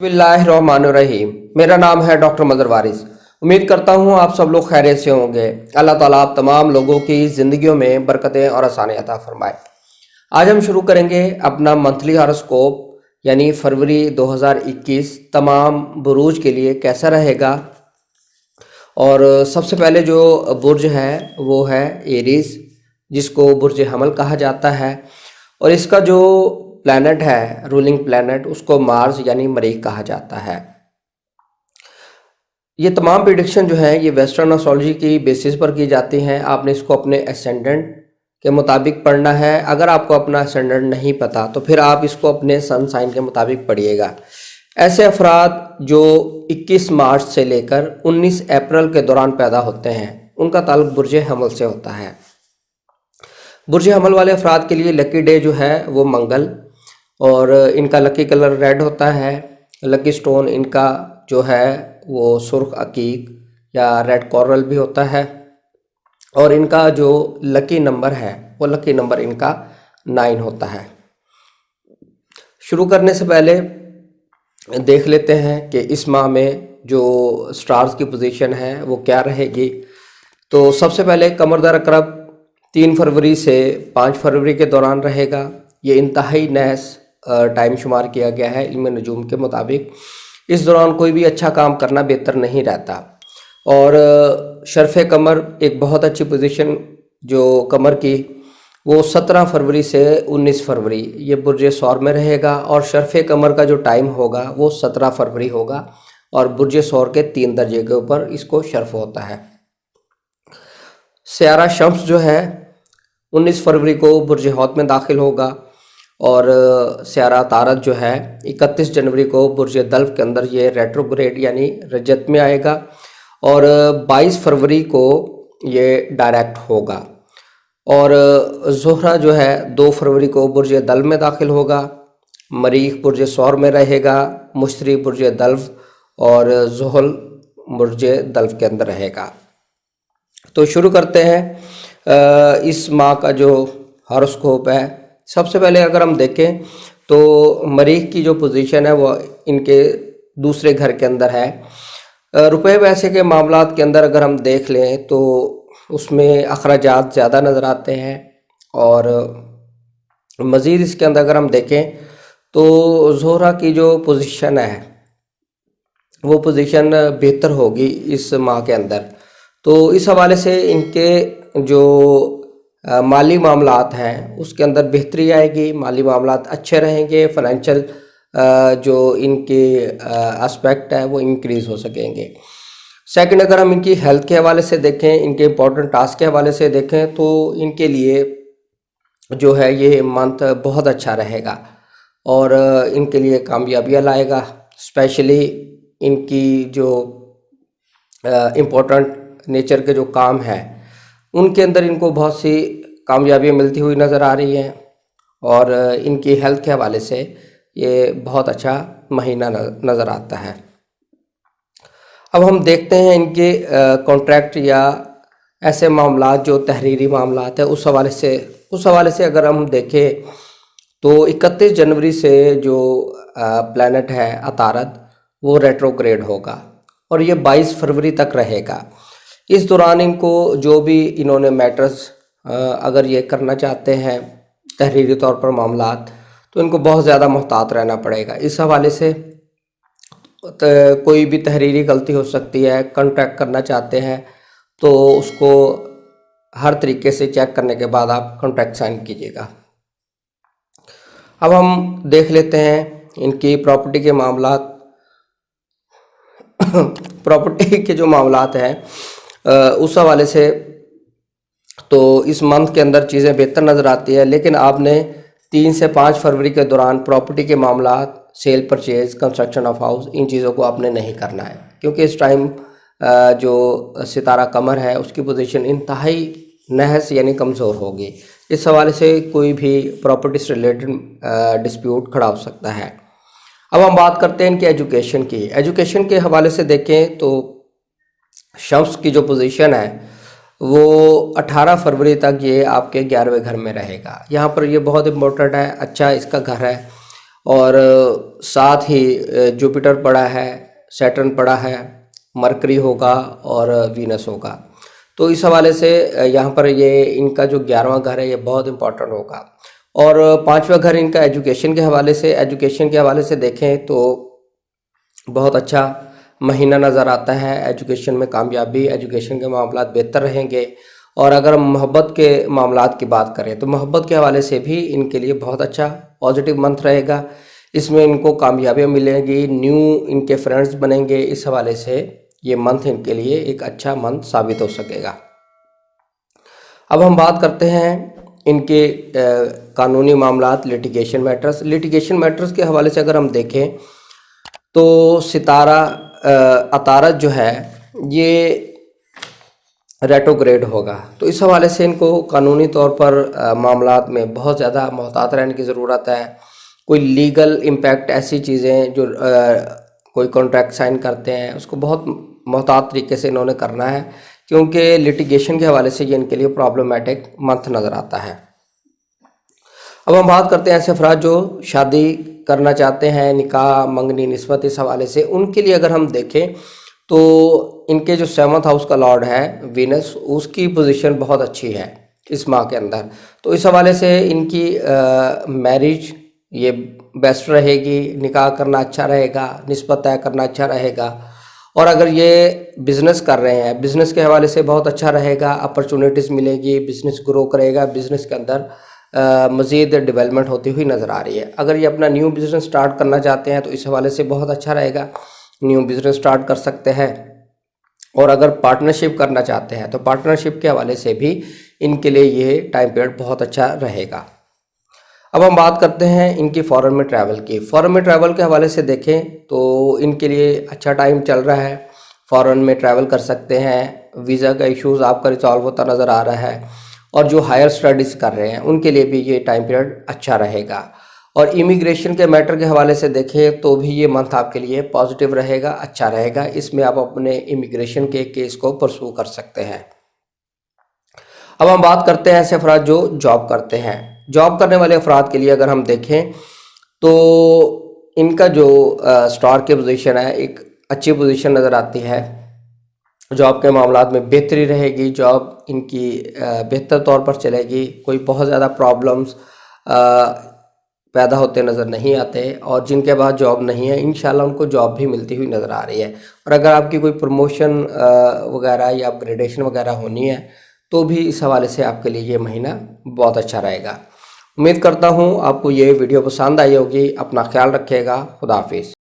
बिस्मिल्लाहिर्रहमानिर्रहीम। मेरा नाम है डॉक्टर मदर वारिस। उम्मीद करता हूँ आप सब लोग खैरियत से होंगे। अल्लाह ताला आप तमाम लोगों की ज़िंदगियों में बरकतें और आसानी अता फरमाए। आज हम शुरू करेंगे अपना मंथली हॉरोस्कोप यानी फरवरी 2021 तमाम बुरूज के लिए कैसा रहेगा। और सबसे पहले जो बुर्ज है वो है एरीज, जिसको बुर्ज हमल कहा जाता है। और इसका जो प्लैनेट है, रूलिंग प्लैनेट, उसको मार्स यानी मरीख कहा जाता है। ये तमाम प्रिडिक्शन जो है ये वेस्टर्न एस्ट्रोलॉजी की बेसिस पर की जाती हैं। आपने इसको अपने एसेंडेंट के मुताबिक पढ़ना है। अगर आपको अपना एसेंडेंट नहीं पता तो फिर आप इसको अपने सन साइन के मुताबिक पढ़िएगा। ऐसे अफराद जो 21 मार्च से लेकर 19 अप्रैल के दौरान पैदा होते हैं उनका ताल्लुक बुर्ज हमल से होता है। बुर्ज हमल वाले अफराद के लिए लकी डे जो है वो मंगल, और इनका लकी कलर रेड होता है। लकी स्टोन इनका जो है वो सुर्ख अकीक या रेड कोरल भी होता है। और इनका जो लकी नंबर है वो लकी नंबर इनका 9 होता है। शुरू करने से पहले देख लेते हैं कि इस माह में जो स्टार्स की पोजीशन है वो क्या रहेगी। तो सबसे पहले कमरदर अकरब 3 फरवरी से 5 फरवरी के दौरान रहेगा। ये इंतहाई नहस टाइम शुमार किया गया है इल्म नजूम के मुताबिक। इस दौरान कोई भी अच्छा काम करना बेहतर नहीं रहता। और शर्फ़ कमर एक बहुत अच्छी पोजीशन जो कमर की वो 17 फरवरी से 19 फरवरी ये बुर्ज सौर में रहेगा। और शर्फ़ कमर का जो टाइम होगा वो 17 फरवरी होगा और बुर्ज सौर के 3 दर्जे के ऊपर इसको शर्फ होता है। सयारा शम्स जो है 19 फरवरी को बुर्ज हौत में दाखिल होगा। और सयारा तारत जो है 31 जनवरी को बुर्ज दल्फ के अंदर ये रेट्रोग्रेड यानी रजत में आएगा। और 22 फरवरी को ये डायरेक्ट होगा। और ज़ोहरा जो है 2 फरवरी को बुर्ज दल्फ में दाखिल होगा। मरीख बुर्ज सौर में रहेगा। मुश्तरी बुर्ज दल्फ और ज़ुहल बुर्ज दल्फ के अंदर रहेगा। तो शुरू करते हैं इस माह का जो हॉरोस्कोप है। सबसे पहले अगर हम देखें तो मरीख की जो पोजीशन है वो इनके दूसरे घर के अंदर है। रुपए पैसे के मामलात के अंदर अगर हम देख लें तो उसमें अखराजात ज़्यादा नज़र आते हैं। और मज़ीद इसके अंदर अगर हम देखें तो ज़ोहरा की जो पोजीशन है वो पोजीशन बेहतर होगी इस माह के अंदर। तो इस हवाले से इनके जो माली मामलात हैं उसके अंदर बेहतरी आएगी। माली मामलात अच्छे रहेंगे। फाइनेंशियल जो इनके एस्पेक्ट है वो इंक्रीज़ हो सकेंगे। सेकंड, अगर हम इनकी हेल्थ के हवाले से देखें, इनके इम्पोर्टेंट टास्क के हवाले से देखें तो इनके लिए जो है ये मंथ बहुत अच्छा रहेगा और इनके लिए कामयाबियाँ लाएगा। स्पेशली इनकी जो इम्पोर्टेंट नेचर के जो काम हैं उनके अंदर इनको बहुत सी कामयाबियाँ मिलती हुई नज़र आ रही हैं। और इनकी हेल्थ के हवाले से ये बहुत अच्छा महीना नज़र आता है। अब हम देखते हैं इनके कॉन्ट्रैक्ट या ऐसे मामलात जो तहरीरी मामलात है उस हवाले से अगर हम देखें तो 31 जनवरी से जो प्लैनेट है अतारत वो रेट्रोग्रेड होगा और ये 22 फरवरी तक रहेगा। इस दौरान इनको जो भी इन्होंने मैटर्स अगर ये करना चाहते हैं तहरीरी तौर पर मामलात, तो इनको बहुत ज़्यादा मुहतात रहना पड़ेगा। इस हवाले से कोई भी तहरीरी गलती हो सकती है। कॉन्ट्रैक्ट करना चाहते हैं तो उसको हर तरीके से चेक करने के बाद आप कॉन्ट्रैक्ट साइन कीजिएगा। अब हम देख लेते हैं इनकी प्रॉपर्टी के मामलात। प्रॉपर्टी के जो मामलात हैं उस हवाले से तो इस मंथ के अंदर चीज़ें बेहतर नज़र आती है। लेकिन आपने 3 से 5 फरवरी के दौरान प्रॉपर्टी के मामलात, sale purchase, construction of house, इन चीज़ों को आपने नहीं करना है क्योंकि इस टाइम जो सितारा कमर है उसकी पोजीशन इंतहाई नहस यानी कमज़ोर होगी। इस हवाले से कोई भी प्रॉपर्टी से रिलेटेड डिस्प्यूट खड़ा हो सकता है। अब हम बात करते हैं इनकी एजुकेशन की। एजुकेशन के हवाले से देखें तो शम्स की जो पोजीशन है वो 18 फरवरी तक ये आपके 11वें घर में रहेगा। यहाँ पर ये बहुत इम्पोर्टेंट है, अच्छा इसका घर है। اور ساتھ ہی جوپیٹر پڑا ہے، سیٹرن پڑا ہے، مرکری ہوگا اور وینس ہوگا. تو اس حوالے سے یہاں پر یہ ان کا جو 11واں گھر ہے یہ بہت امپورٹنٹ ہوگا. اور 5واں گھر ان کا ایجوکیشن کے حوالے سے دیکھیں تو بہت اچھا مہینہ نظر آتا ہے. ایجوکیشن میں کامیابی، ایجوکیشن کے معاملات بہتر رہیں گے. اور اگر ہم محبت کے معاملات کی بات کریں تو محبت کے حوالے سے بھی ان کے لیے بہت اچھا پازیٹیو منتھ رہے گا. اس میں ان کو کامیابیاں ملیں گی، نیو ان کے فرینڈز بنیں گے. اس حوالے سے یہ منتھ ان کے لیے ایک اچھا منتھ ثابت ہو سکے گا. اب ہم بات کرتے ہیں ان کے قانونی معاملات، لیٹیگیشن میٹرز کے حوالے سے اگر ہم دیکھیں تو ستارہ عطارد جو ہے یہ ریٹروگریڈ ہوگا. تو اس حوالے سے ان کو قانونی طور پر معاملات میں بہت زیادہ محتاط رہنے کی ضرورت ہے. کوئی لیگل امپیکٹ، ایسی چیزیں جو کوئی کانٹریکٹ سائن کرتے ہیں اس کو بہت محتاط طریقے سے انہوں نے کرنا ہے، کیونکہ لیٹیگیشن کے حوالے سے یہ ان کے لیے پرابلمٹک منتھ نظر آتا ہے. اب ہم بات کرتے ہیں ایسے افراد جو شادی کرنا چاہتے ہیں، نکاح، منگنی، نسبت، اس حوالے سے ان کے لیے اگر ہم دیکھیں تو ان کے جو 7th ہاؤس کا لارڈ ہے وینس، اس کی پوزیشن بہت اچھی ہے اس ماہ کے اندر. تو اس حوالے سے ان کی میرج یہ بیسٹ رہے گی، نکاح کرنا اچھا رہے گا، نسبت طے کرنا اچھا رہے گا. اور اگر یہ بزنس کر رہے ہیں، بزنس کے حوالے سے بہت اچھا رہے گا، اپرچونیٹیز ملے گی، بزنس گرو کرے گا، بزنس کے اندر مزید ڈیولپمنٹ ہوتی ہوئی نظر آ رہی ہے. اگر یہ اپنا نیو بزنس سٹارٹ کرنا چاہتے ہیں تو اس حوالے سے بہت اچھا رہے گا، نیو بزنس سٹارٹ کر سکتے ہیں. اور اگر پارٹنرشپ کرنا چاہتے ہیں تو پارٹنرشپ کے حوالے سے بھی ان کے لیے یہ ٹائم پیریڈ بہت اچھا رہے گا. اب ہم بات کرتے ہیں ان کی فارن میں ٹریول کی. فارن میں ٹریول کے حوالے سے دیکھیں تو ان کے لیے اچھا ٹائم چل رہا ہے، فارن میں ٹریول کر سکتے ہیں. ویزا کا ایشوز آپ کا ریزالو ہوتا نظر آ رہا ہے. اور جو ہائر اسٹڈیز کر رہے ہیں ان کے لیے بھی یہ ٹائم پیریڈ اچھا رہے گا. اور امیگریشن کے میٹر کے حوالے سے دیکھیں تو بھی یہ منتھ آپ کے لیے پازیٹیو رہے گا، اچھا رہے گا. اس میں آپ اپنے امیگریشن کے کیس کو پرسو کر سکتے ہیں. اب ہم بات کرتے ہیں ایسے افراد جو جاب کرتے ہیں. جاب کرنے والے افراد کے لیے اگر ہم دیکھیں تو ان کا جو سٹار کی پوزیشن ہے ایک اچھی پوزیشن نظر آتی ہے. جاب کے معاملات میں بہتری رہے گی، جاب ان کی بہتر طور پر چلے گی، کوئی بہت زیادہ پرابلمز پیدا ہوتے نظر نہیں آتے. اور جن کے بعد جاب نہیں ہے انشاءاللہ ان کو جاب بھی ملتی ہوئی نظر آ رہی ہے. اور اگر آپ کی کوئی پروموشن وغیرہ یا اپ گریڈیشن وغیرہ ہونی ہے تو بھی اس حوالے سے آپ کے لیے یہ مہینہ بہت اچھا رہے گا. امید کرتا ہوں آپ کو یہ ویڈیو پسند آئی ہوگی. اپنا خیال رکھیے گا. خدا حافظ.